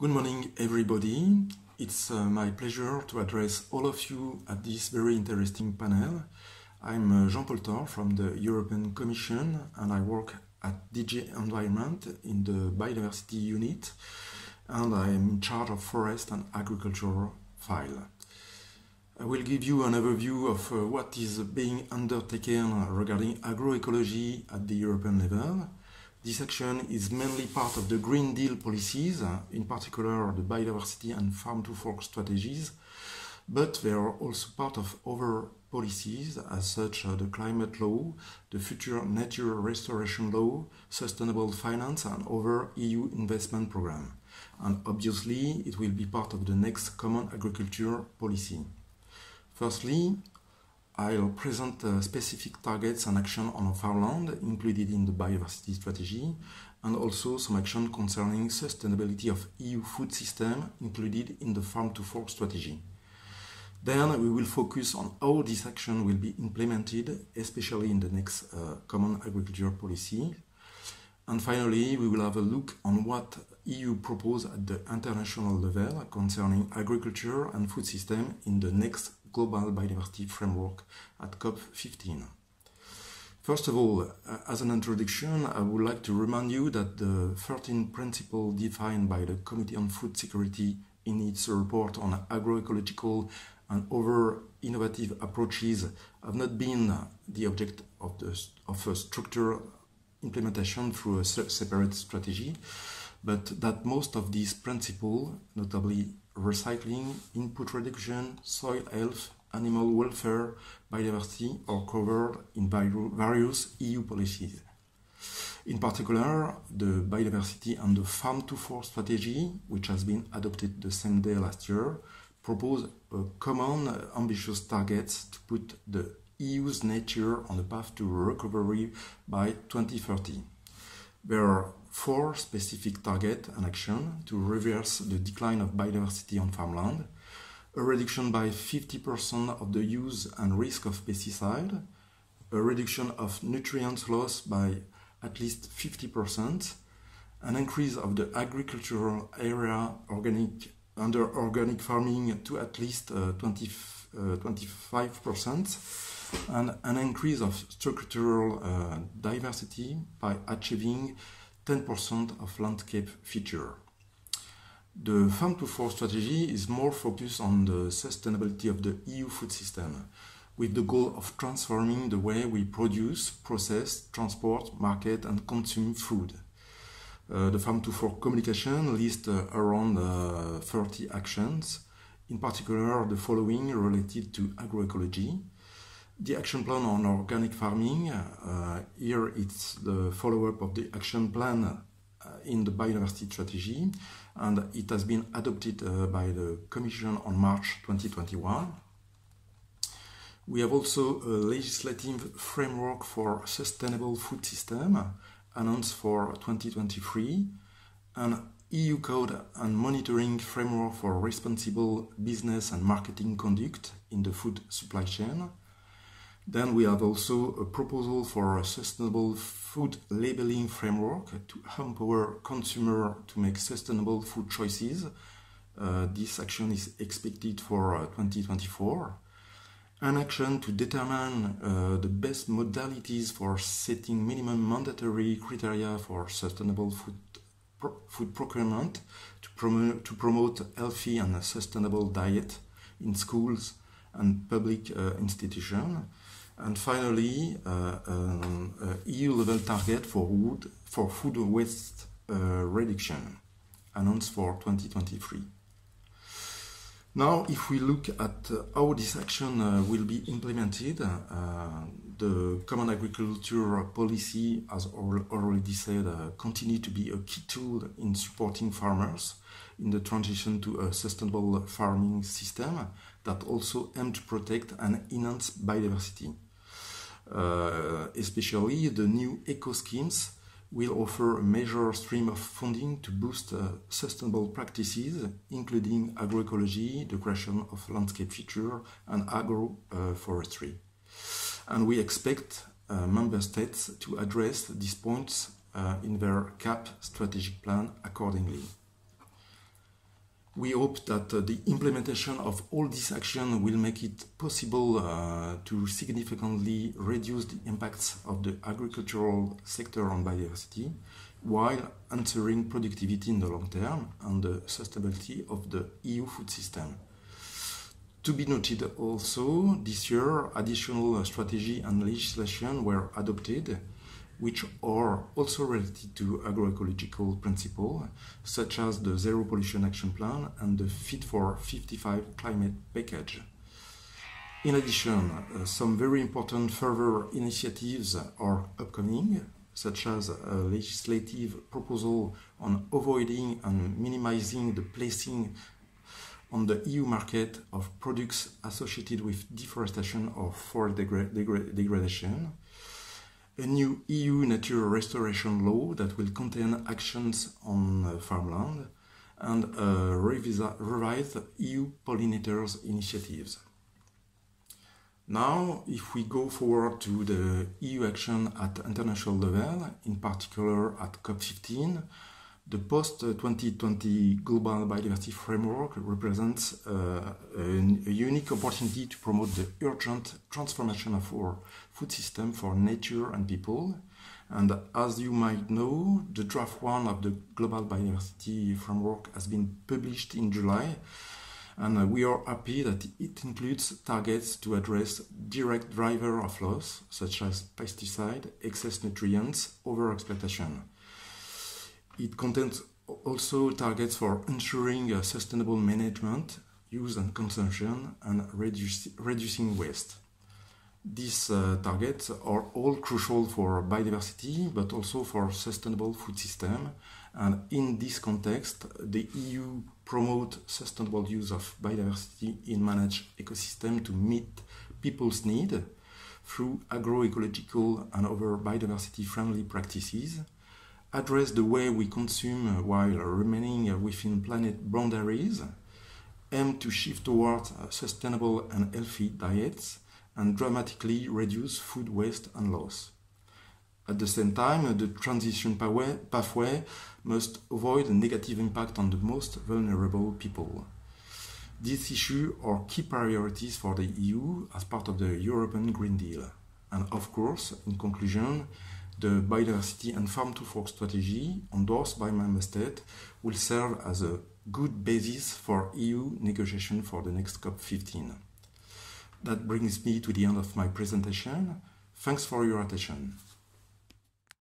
Good morning, everybody. It's my pleasure to address all of you at this very interesting panel. I'm Jean-Paul Thor from the European Commission, and I work at DG Environment in the Biodiversity Unit, and I am in charge of forest and agriculture file. I will give you an overview of what is being undertaken regarding agroecology at the European level. This action is mainly part of the Green Deal policies, in particular the biodiversity and farm-to-fork strategies, but they are also part of other policies as such the climate law, the future nature restoration law, sustainable finance and other EU investment program. And obviously it will be part of the next common agriculture policy. Firstly, I'll present specific targets and action on farmland included in the biodiversity strategy, and also some action concerning sustainability of EU food system included in the farm-to-fork strategy. Then we will focus on how this action will be implemented, especially in the next common agriculture policy. And finally, we will have a look on what EU propose at the international level concerning agriculture and food system in the next Global Biodiversity Framework at COP15. First of all, as an introduction, I would like to remind you that the 13 principles defined by the Committee on Food Security in its report on agroecological and other innovative approaches have not been the object of a structured implementation through a separate strategy, but that most of these principles, notably recycling, input reduction, soil health, animal welfare, biodiversity, are covered in various EU policies. In particular, the biodiversity and the farm-to-fork strategy, which has been adopted the same day last year, propose a common ambitious targets to put the EU's nature on the path to recovery by 2030. There are 4 specific targets and action to reverse the decline of biodiversity on farmland, a reduction by 50% of the use and risk of pesticide, a reduction of nutrients loss by at least 50%, an increase of the agricultural area under organic farming to at least 25%, and an increase of structural diversity by achieving 10% of landscape feature. The farm-to-fork strategy is more focused on the sustainability of the EU food system, with the goal of transforming the way we produce, process, transport, market and consume food. The farm-to-fork communication lists around 30 actions, in particular the following related to agroecology. The action plan on organic farming, here it's the follow-up of the action plan in the biodiversity strategy, and it has been adopted by the Commission on March 2021. We have also a legislative framework for sustainable food system announced for 2023, an EU code and monitoring framework for responsible business and marketing conduct in the food supply chain. Then we have also a proposal for a sustainable food labeling framework to empower consumers to make sustainable food choices. This action is expected for 2024. An action to determine the best modalities for setting minimum mandatory criteria for sustainable food procurement to promote healthy and sustainable diet in schools and public institutions. And finally, EU-level target for food waste reduction, announced for 2023. Now, if we look at how this action will be implemented, the Common Agriculture Policy, as already said, continue to be a key tool in supporting farmers in the transition to a sustainable farming system that also aim to protect and enhance biodiversity. Especially the new eco schemes will offer a major stream of funding to boost sustainable practices, including agroecology, the creation of landscape feature, and agroforestry. And we expect member states to address these points in their CAP strategic plan accordingly. We hope that the implementation of all these actions will make it possible to significantly reduce the impacts of the agricultural sector on biodiversity, while ensuring productivity in the long term and the sustainability of the EU food system. To be noted also, this year additional strategy and legislation were adopted, which are also related to agroecological principles, such as the Zero Pollution Action Plan and the Fit for 55 climate package. In addition, some very important further initiatives are upcoming, such as a legislative proposal on avoiding and minimizing the placing on the EU market of products associated with deforestation or forest degradation, a new EU nature restoration law that will contain actions on farmland, and revised EU pollinators initiatives. Now, if we go forward to the EU action at international level, in particular at COP15, the post-2020 Global Biodiversity Framework represents a unique opportunity to promote the urgent transformation of our food system for nature and people. And as you might know, the draft one of the Global Biodiversity Framework has been published in July, and we are happy that it includes targets to address direct drivers of loss, such as pesticide, excess nutrients, overexploitation. It contains also targets for ensuring sustainable management, use and consumption, and reducing waste. These targets are all crucial for biodiversity, but also for sustainable food system. And in this context, the EU promotes sustainable use of biodiversity in managed ecosystem to meet people's needs through agroecological and other biodiversity-friendly practices, address the way we consume while remaining within planet boundaries, aim to shift towards sustainable and healthy diets, and dramatically reduce food waste and loss. At the same time, the transition pathway must avoid a negative impact on the most vulnerable people. These issues are key priorities for the EU as part of the European Green Deal. And of course, in conclusion, the biodiversity and farm-to-fork strategy endorsed by Member States will serve as a good basis for EU negotiation for the next COP15. That brings me to the end of my presentation. Thanks for your attention.